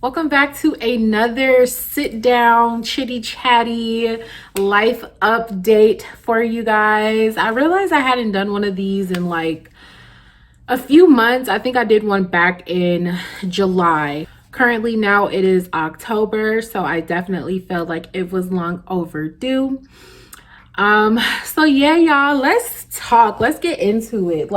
Welcome back to another sit down, chitty chatty life update for you guys. I realized I hadn't done one of these in like a few months. I think I did one back in July. Currently now it is October, so I definitely felt like it was long overdue. So yeah, y'all, let's talk. Let's get into it.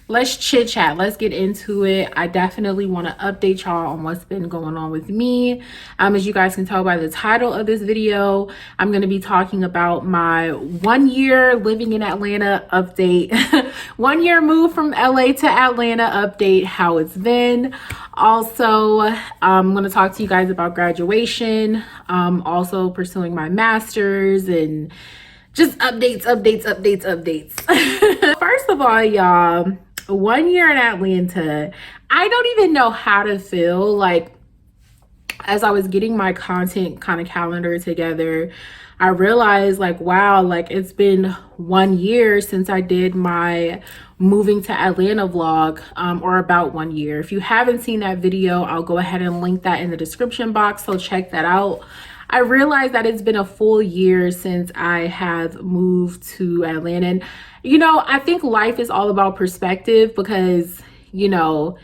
Let's chit chat. Let's get into it. I definitely want to update y'all on what's been going on with me. As you guys can tell by the title of this video, I'm going to be talking about my 1 year living in Atlanta update, 1 year move from LA to Atlanta update, how it's been. Also, I'm going to talk to you guys about graduation, also pursuing my master's, and just updates. First of all, y'all, 1 year in Atlanta, I don't even know how to feel. Like, as I was getting my content kind of calendar together, I realized like, wow, like it's been 1 year since I did my moving to Atlanta vlog, or about 1 year. If you haven't seen that video, I'll go ahead and link that in the description box, so check that out. I realized that it's been a full year since I have moved to Atlanta. And, you know, I think life is all about perspective because, you know,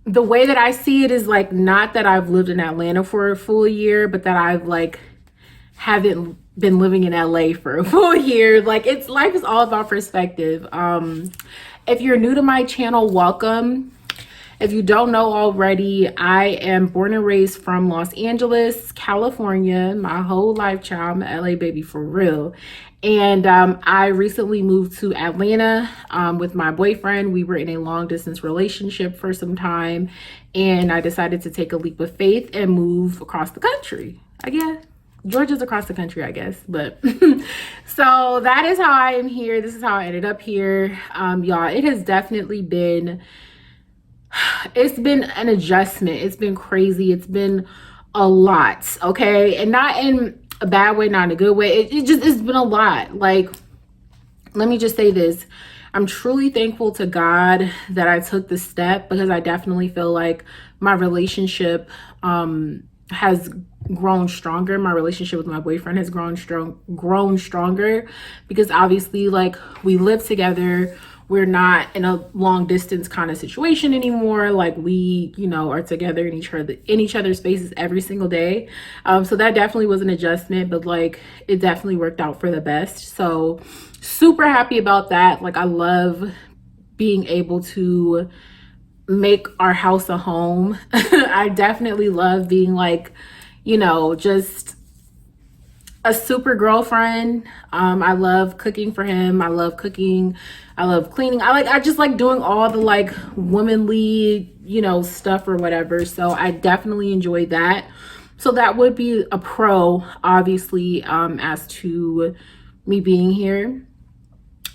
the way that I see it is like, not that I've lived in Atlanta for a full year, but that I've like haven't been living in LA for a full year. Like, it's life is all about perspective. If you're new to my channel, welcome. If you don't know already, I am born and raised from Los Angeles, California. My whole life, child. I'm an LA baby for real. And I recently moved to Atlanta with my boyfriend. We were in a long distance relationship for some time, and I decided to take a leap of faith and move across the country. I guess Georgia's across the country, I guess, but so that is how I am here. This is how I ended up here. Y'all, it has definitely been, it's been an adjustment. It's been crazy. It's been a lot, okay? And not in a bad way, not in a good way. It's been a lot. Like, let me just say this. I'm truly thankful to God that I took the step, because I definitely feel like my relationship has grown stronger. My relationship with my boyfriend has grown stronger because obviously, like, we live together. We're not in a long distance kind of situation anymore. Like, we, you know, are together in each other's spaces every single day. So that definitely was an adjustment, but like, it definitely worked out for the best. So super happy about that. Like, I love being able to make our house a home. I definitely love being like, you know, just a super girlfriend. I love cooking for him. I love cooking. I love cleaning. I just like doing all the like womanly, you know, stuff or whatever. So I definitely enjoy that. So that would be a pro, obviously, as to me being here.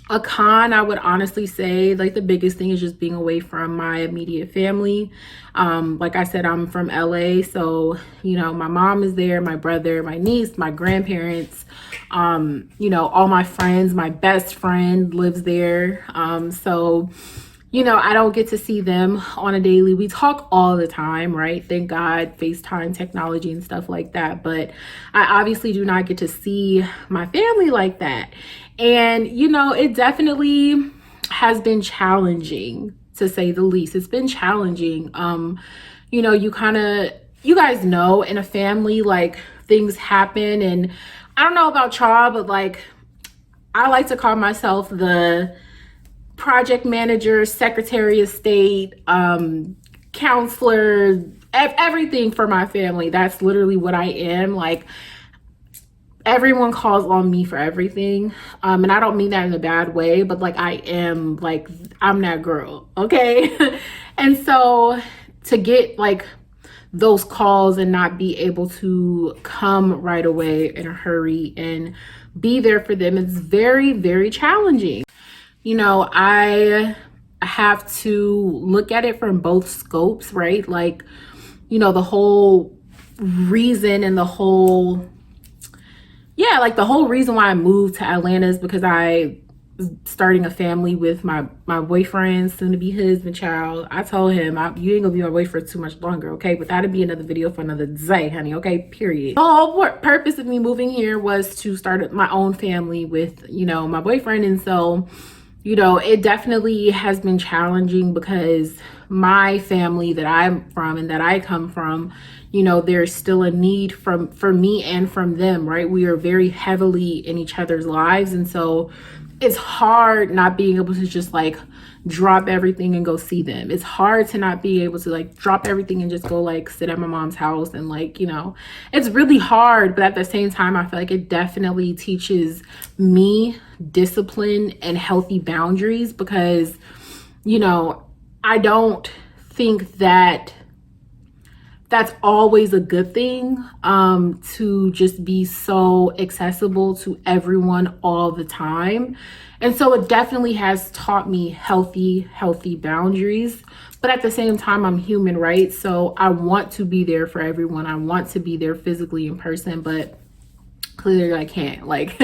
A con, I would honestly say, like, the biggest thing is just being away from my immediate family. Like I said, I'm from LA, so, you know, my mom is there, my brother, my niece, my grandparents, you know, all my friends. My best friend lives there. So, you know, I don't get to see them on a daily. We talk all the time, right? Thank God, FaceTime technology and stuff like that. But I obviously do not get to see my family like that. And, you know, it definitely has been challenging, to say the least. It's been challenging. You know, you guys know, in a family, like, things happen. And I don't know about y'all, but like, I like to call myself the project manager, secretary of state, counselor, everything for my family. That's literally what I am. Like, everyone calls on me for everything. And I don't mean that in a bad way, but like, I am, like, I'm that girl, okay? And so to get like those calls and not be able to come right away in a hurry and be there for them, it's very, very challenging. You know, I have to look at it from both scopes, right? Like, you know, the whole reason and the whole reason why I moved to Atlanta is because I starting a family with my boyfriend, soon to be husband, child. I told him, you ain't gonna be my boyfriend too much longer, okay? But that'll be another video for another day, honey, okay? Period. The whole purpose of me moving here was to start my own family with, you know, my boyfriend. And so, you know, it definitely has been challenging because my family that I'm from and that I come from, you know, there's still a need for me and from them, right? We are very heavily in each other's lives. And so it's hard not being able to just like drop everything and go see them. It's hard to not be able to like drop everything and just go like sit at my mom's house and like, you know, it's really hard. But at the same time, I feel like it definitely teaches me discipline and healthy boundaries because, you know, I don't think that that's always a good thing, to just be so accessible to everyone all the time. And so it definitely has taught me healthy boundaries. But at the same time, I'm human, right? So I want to be there for everyone. I want to be there physically in person, but clearly I can't. Like,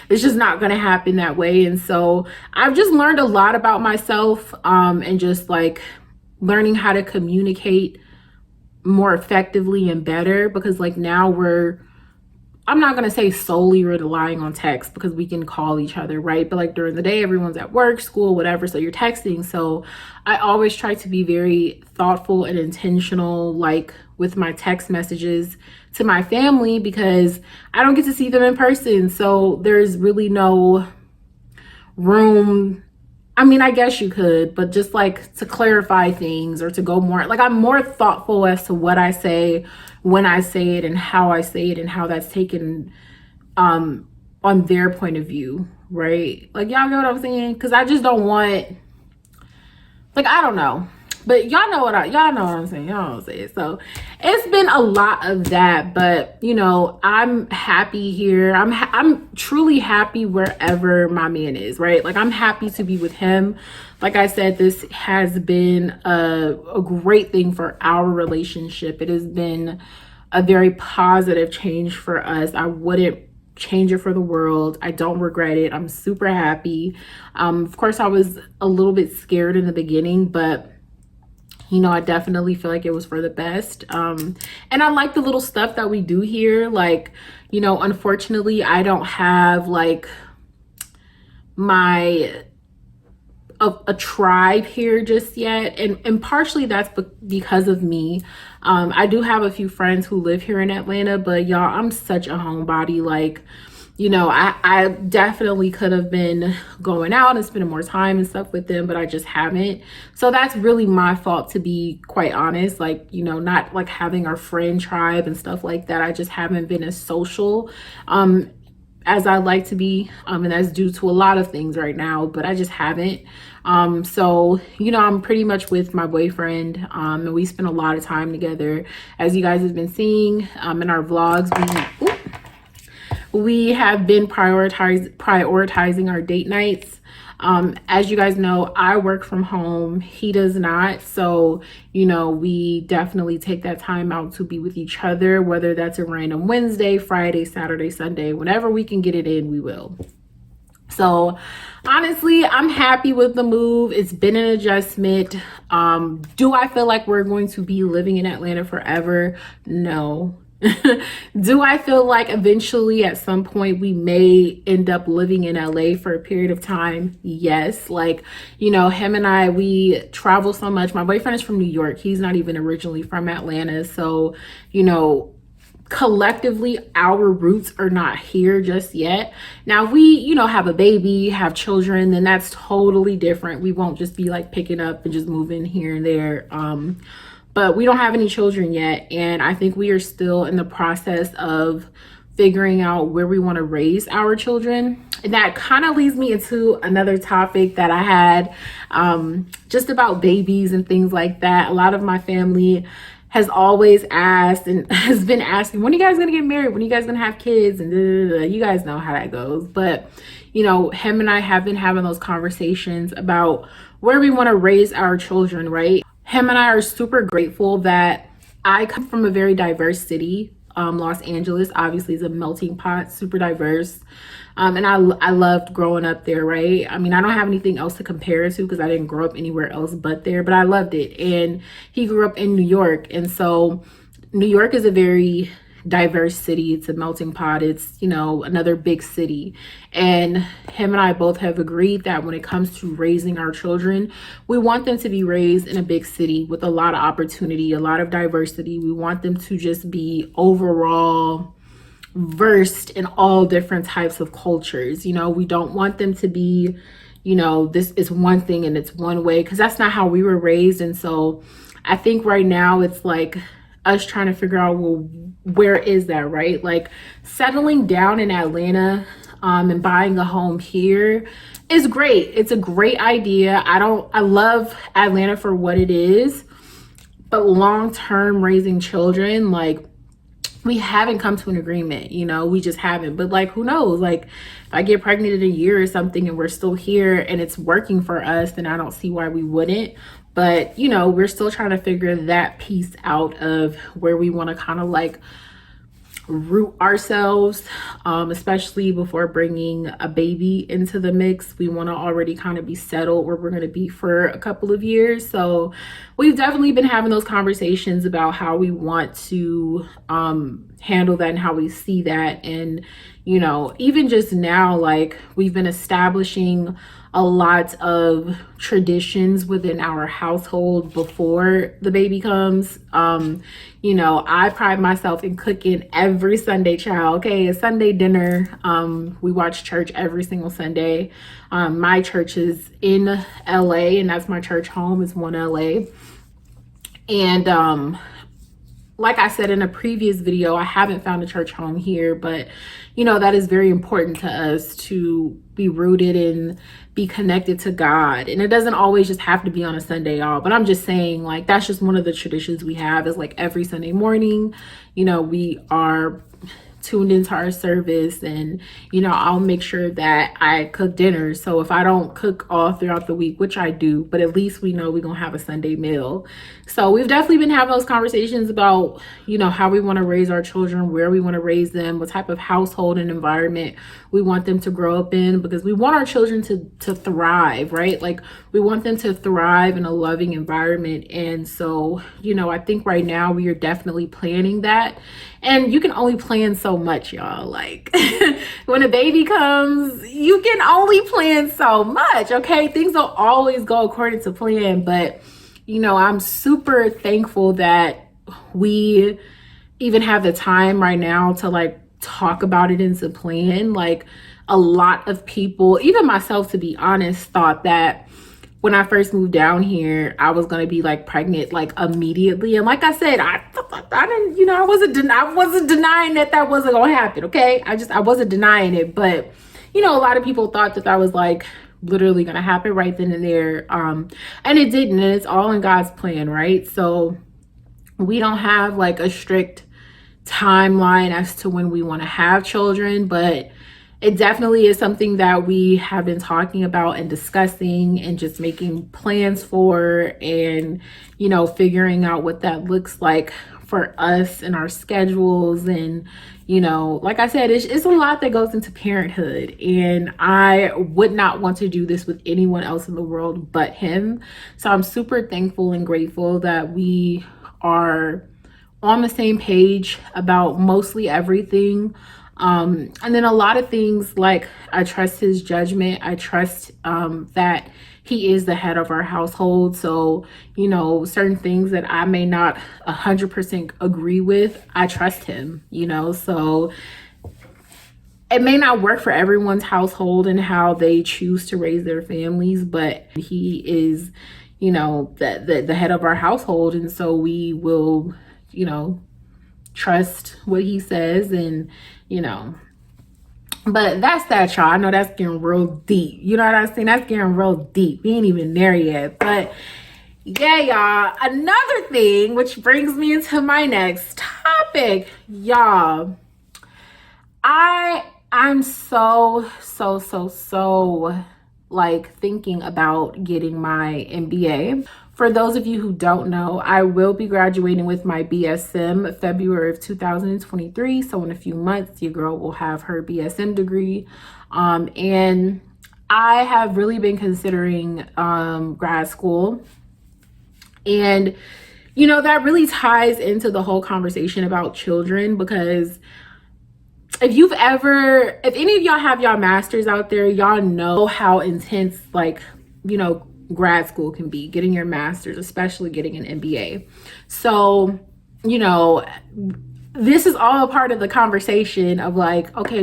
it's just not going to happen that way. And so I've just learned a lot about myself, and just like learning how to communicate more effectively and better, because like now I'm not going to say solely relying on text because we can call each other, right? But like during the day, everyone's at work, school, whatever. So you're texting. So I always try to be very thoughtful and intentional, like with my text messages to my family, because I don't get to see them in person. So there's really no room. I mean, I guess you could, but just like to clarify things or to go more, like I'm more thoughtful as to what I say, when I say it, and how I say it, and how that's taken on their point of view, right? Like, y'all get what I'm saying? Because I just don't want, like, I don't know. But y'all know what I'm saying. Y'all know what I'm saying. So it's been a lot of that, but you know, I'm happy here. I'm truly happy wherever my man is, right? Like I'm happy to be with him. Like I said, this has been a great thing for our relationship. It has been a very positive change for us. I wouldn't change it for the world. I don't regret it. I'm super happy. Of course, I was a little bit scared in the beginning, but you know, I definitely feel like it was for the best. And I like the little stuff that we do here. Like, you know, unfortunately, I don't have like a tribe here just yet. And partially that's because of me. I do have a few friends who live here in Atlanta, but y'all, I'm such a homebody. Like, you know, I definitely could have been going out and spending more time and stuff with them, but I just haven't. So that's really my fault, to be quite honest. Like, you know, not like having our friend tribe and stuff like that. I just haven't been as social as I'd like to be. And that's due to a lot of things right now, but I just haven't. So, you know, I'm pretty much with my boyfriend, and we spend a lot of time together. As you guys have been seeing in our vlogs, we have been prioritizing our date nights. As you guys know, I work from home, he does not. So, you know, we definitely take that time out to be with each other, whether that's a random Wednesday, Friday, Saturday, Sunday, whenever we can get it in, we will. So honestly, I'm happy with the move. It's been an adjustment. Do I feel like we're going to be living in Atlanta forever? No. Do I feel like eventually at some point we may end up living in LA for a period of time? Yes. Like, you know, him and I, we travel so much. My boyfriend is from New York. He's not even originally from Atlanta. So, you know, collectively our roots are not here just yet. Now, if we, you know, have a baby, have children, then that's totally different. We won't just be like picking up and just moving here and there. But we don't have any children yet. And I think we are still in the process of figuring out where we want to raise our children. And that kind of leads me into another topic that I had, just about babies and things like that. A lot of my family has always asked and has been asking, when are you guys gonna get married? When are you guys gonna have kids? And you guys know how that goes. But, you know, him and I have been having those conversations about where we want to raise our children, right? Him and I are super grateful that I come from a very diverse city. Los Angeles obviously is a melting pot, super diverse. And I loved growing up there, right? I mean, I don't have anything else to compare it to because I didn't grow up anywhere else but there, but I loved it. And he grew up in New York. And so New York is a very diverse city. It's a melting pot. It's, you know, another big city. And him and I both have agreed that when it comes to raising our children, we want them to be raised in a big city with a lot of opportunity, a lot of diversity. We want them to just be overall versed in all different types of cultures. You know, we don't want them to be, you know, this is one thing and it's one way, because that's not how we were raised. And so I think right now it's like us trying to figure out, well, where is that, right? Like settling down in Atlanta and buying a home here is great. It's a great idea. I love Atlanta for what it is, but long-term raising children, like, we haven't come to an agreement, you know, we just haven't. But like, who knows? Like, if I get pregnant in a year or something and we're still here and it's working for us, then I don't see why we wouldn't. But, you know, we're still trying to figure that piece out of where we want to kind of like root ourselves, especially before bringing a baby into the mix. We want to already kind of be settled where we're going to be for a couple of years. So we've definitely been having those conversations about how we want to handle that and how we see that. And, you know, even just now, like, we've been establishing a lot of traditions within our household before the baby comes. You know, I pride myself in cooking every Sunday, child. Okay, a Sunday dinner. We watch church every single Sunday. My church is in LA, and that's my church home, is One LA. And like I said in a previous video, I haven't found a church home here, but you know, that is very important to us, to be rooted and be connected to God. And it doesn't always just have to be on a Sunday, y'all, but I'm just saying, like, that's just one of the traditions we have, is like every Sunday morning, you know, we are tuned into our service, and you know, I'll make sure that I cook dinner. So if I don't cook all throughout the week, which I do, but at least we know we're gonna have a Sunday meal. So we've definitely been having those conversations about, you know, how we want to raise our children, where we want to raise them, what type of household and environment we want them to grow up in, because we want our children to thrive, right? Like, we want them to thrive in a loving environment. And so, you know, I think right now we are definitely planning that. And you can only plan so much, y'all. Like, when a baby comes, you can only plan so much, okay? Things don't always go according to plan, but, you know, I'm super thankful that we even have the time right now to like talk about it and to plan. Like, a lot of people, even myself, to be honest, thought that when I first moved down here, I was gonna be like pregnant like immediately. And like I said, I didn't, you know, I wasn't denying that wasn't gonna happen. Okay, I wasn't denying it, but you know, a lot of people thought that was like literally gonna happen right then and there, and it didn't. And it's all in God's plan, right? So we don't have like a strict timeline as to when we want to have children, but it definitely is something that we have been talking about and discussing and just making plans for, and, you know, figuring out what that looks like for us and our schedules. And, you know, like I said, it's a lot that goes into parenthood, and I would not want to do this with anyone else in the world but him. So I'm super thankful and grateful that we are on the same page about mostly everything. And then a lot of things, like, I trust his judgment. I trust that he is the head of our household. So, you know, certain things that I may not 100% agree with, I trust him, you know. So it may not work for everyone's household and how they choose to raise their families, but he is, you know, the head of our household. And so we will, you know, trust what he says. And, you know, but that's that, y'all. I know that's getting real deep. You know what I'm saying? That's getting real deep. We ain't even there yet. But yeah, y'all, another thing, which brings me into my next topic, y'all. I'm so like thinking about getting my MBA. For those of you who don't know, I will be graduating with my BSM February of 2023. So in a few months, your girl will have her BSM degree. And I have really been considering grad school. And, you know, that really ties into the whole conversation about children, because if any of y'all have y'all masters out there, y'all know how intense, like, you know, grad school can be, getting your masters, especially getting an MBA. So, you know, this is all a part of the conversation of like, okay,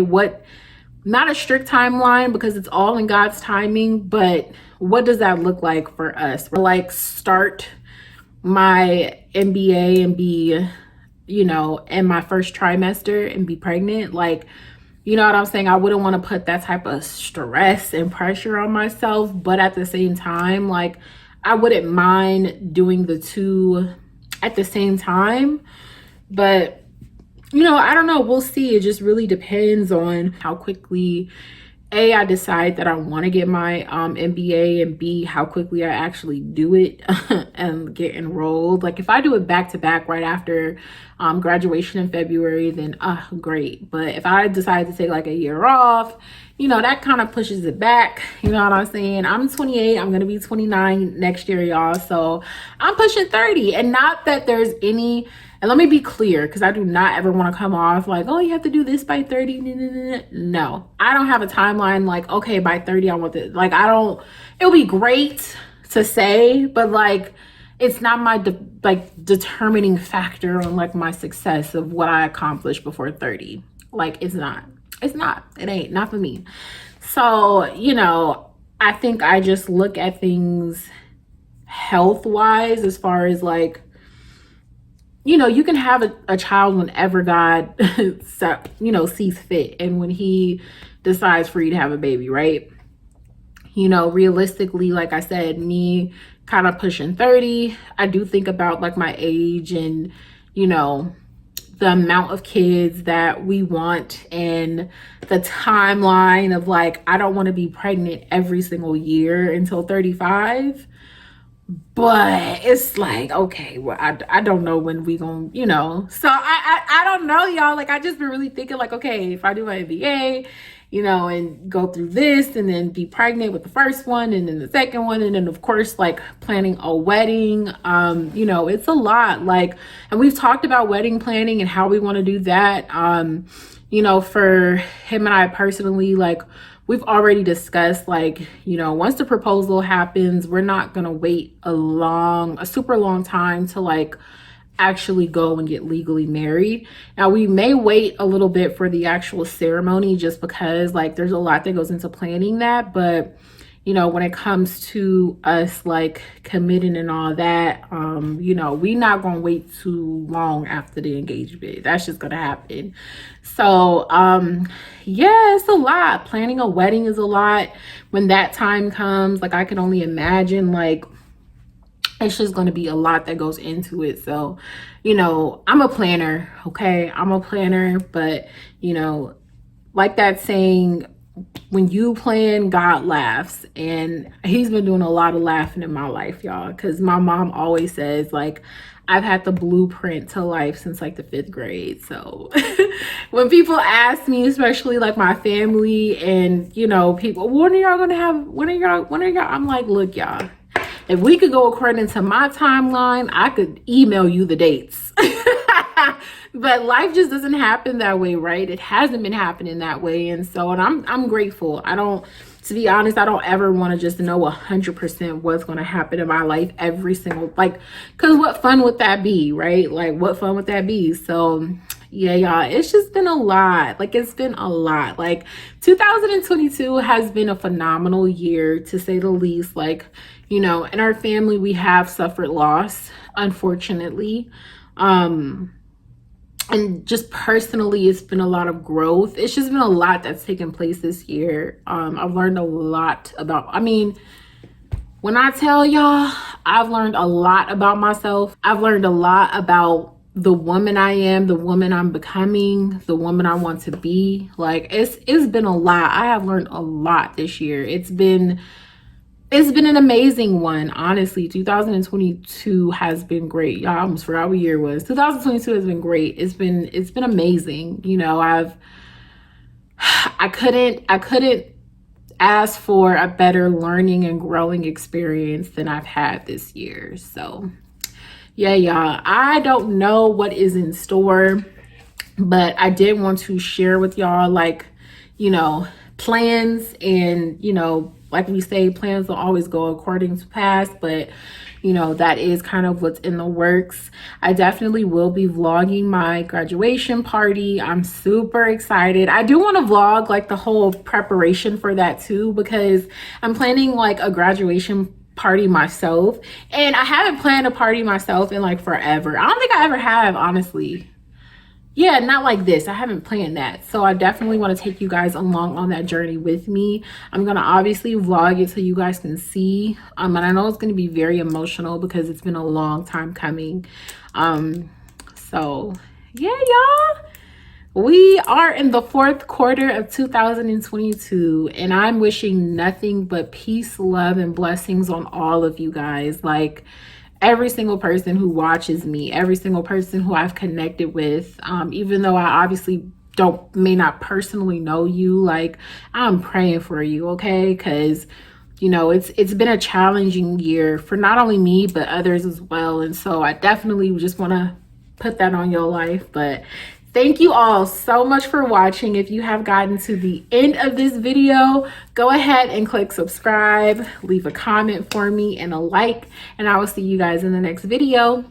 not a strict timeline because it's all in God's timing, but what does that look like for us? Like, start my MBA and be, you know, in my first trimester and be pregnant. Like, you know what I'm saying? I wouldn't want to put that type of stress and pressure on myself, but at the same time, like, I wouldn't mind doing the two at the same time. But, you know, I don't know. We'll see. It just really depends on how quickly I decide that I want to get my MBA, and B, how quickly I actually do it and get enrolled. Like, if I do it back to back right after graduation in February, then great. But if I decide to take like a year off, you know, that kind of pushes it back. You know what I'm saying? I'm 28. I'm going to be 29 next year, y'all. So I'm pushing 30. And not that there's any... And let me be clear, because I do not ever want to come off like, oh, you have to do this by 30. No, I don't have a timeline like, okay, by 30, I want this. Like, it'll be great to say, but like, it's not my determining factor on like my success of what I accomplish before 30. Like, it ain't, not for me. So, you know, I think I just look at things health wise, as far as like, you know, you can have a child whenever God, you know, sees fit, and when he decides for you to have a baby, right? You know, realistically, like I said, me kind of pushing 30, I do think about like my age and, you know, the amount of kids that we want and the timeline of like, I don't want to be pregnant every single year until 35. But it's like, okay, well, I don't know when we gonna, you know. So I don't know, y'all. Like, I just been really thinking like, okay, if I do my MBA, you know, and go through this and then be pregnant with the first one and then the second one, and then of course like planning a wedding, you know, it's a lot. Like, and we've talked about wedding planning and how we want to do that. You know, for him and I personally, like, we've already discussed, like, you know, once the proposal happens, we're not gonna wait a super long time to like actually go and get legally married. Now, we may wait a little bit for the actual ceremony just because like there's a lot that goes into planning that. But, you know, when it comes to us like committing and all that, you know, we're not gonna wait too long after the engagement. That's just gonna happen. So yeah, it's a lot. Planning a wedding is a lot. When that time comes, like, I can only imagine, like, it's just going to be a lot that goes into it. So, you know, I'm a planner, okay? I'm a planner, but, you know, like that saying, when you plan, God laughs. And he's been doing a lot of laughing in my life, y'all, because my mom always says, like, I've had the blueprint to life since like the 5th grade. So when people ask me, especially like my family and, you know, people, when are y'all, I'm like, look, y'all, if we could go according to my timeline, I could email you the dates. But life just doesn't happen that way, right? It hasn't been happening that way. And so, and I'm grateful. To be honest, I don't ever want to just know 100% what's going to happen in my life every single, like, because what fun would that be, right? Like, what fun would that be? So yeah, y'all, it's just been a lot. Like, it's been a lot. Like, 2022 has been a phenomenal year, to say the least. Like, you know, in our family, we have suffered loss, unfortunately. And just personally, it's been a lot of growth. It's just been a lot that's taken place this year. I've learned a lot about, I mean, when I tell y'all, I've learned a lot about myself. I've learned a lot about the woman I am, the woman I'm becoming, the woman I want to be. Like, it's been a lot. I have learned a lot this year. It's been it's been an amazing one. Honestly, 2022 has been great. Y'all, I almost forgot what year it was. 2022 has been great. It's been amazing. You know, I couldn't ask for a better learning and growing experience than I've had this year. So yeah, y'all, I don't know what is in store, but I did want to share with y'all, like, you know, plans. And, you know, like we say, plans will always go according to pass, but you know, that is kind of what's in the works. I definitely will be vlogging my graduation party. I'm super excited. I do want to vlog like the whole preparation for that too, because I'm planning like a graduation party myself, and I haven't planned a party myself in like forever. I don't think I ever have, honestly. Yeah, not like this. I haven't planned that. So I definitely want to take you guys along on that journey with me. I'm going to obviously vlog it so you guys can see. And I know it's going to be very emotional because it's been a long time coming. So yeah, y'all. We are in the fourth quarter of 2022, and I'm wishing nothing but peace, love, and blessings on all of you guys. Like, every single person who watches me, every single person who I've connected with, even though I obviously may not personally know you, like, I'm praying for you, okay? Because you know, it's been a challenging year for not only me but others as well. And so I definitely just want to put that on your life. But thank you all so much for watching. If you have gotten to the end of this video, go ahead and click subscribe, leave a comment for me and a like, and I will see you guys in the next video.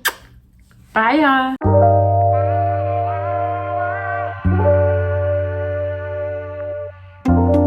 Bye, y'all.